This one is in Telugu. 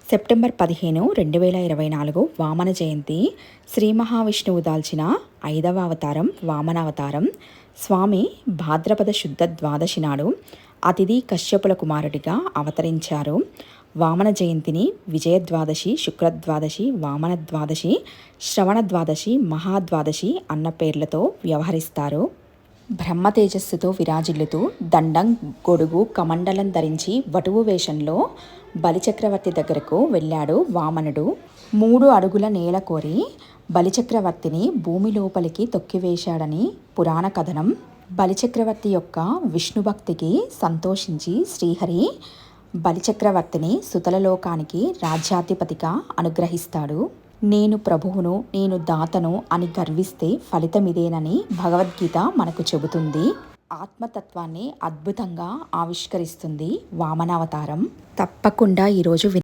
సెప్టెంబర్ 15, 2024 వామన జయంతి. శ్రీ మహావిష్ణువు దాల్చిన 5వ అవతారం వామనావతారం. స్వామి భాద్రపద శుద్ధ ద్వాదశి నాడు అతిథి కశ్యపుల కుమారుడిగా అవతరించారు. వామన జయంతిని విజయద్వాదశి, శుక్రద్వాదశి, వామన ద్వాదశి, శ్రవణ ద్వాదశి, మహాద్వాదశి అన్న పేర్లతో వ్యవహరిస్తారు. బ్రహ్మ తేజస్సుతో విరాజిల్లుతూ దండం, గొడుగు, కమండలం ధరించి వటువు వేషంలో బలిచక్రవర్తి దగ్గరకు వెళ్ళాడు వామనుడు. 3 అడుగుల నేల కోరి బలిచక్రవర్తిని భూమి లోపలికి తొక్కివేశాడని పురాణ కథనం. బలిచక్రవర్తి యొక్క విష్ణుభక్తికి సంతోషించి శ్రీహరి బలిచక్రవర్తిని సుతలలోకానికి రాజ్యాధిపతిగా అనుగ్రహిస్తాడు. నేను ప్రభువును, నేను దాతను అని గర్విస్తే ఫలితమిదేనని భగవద్గీత మనకు చెబుతుంది. ఆత్మతత్వాన్ని అద్భుతంగా ఆవిష్కరిస్తుంది వామనావతారం. తప్పకుండా ఈరోజు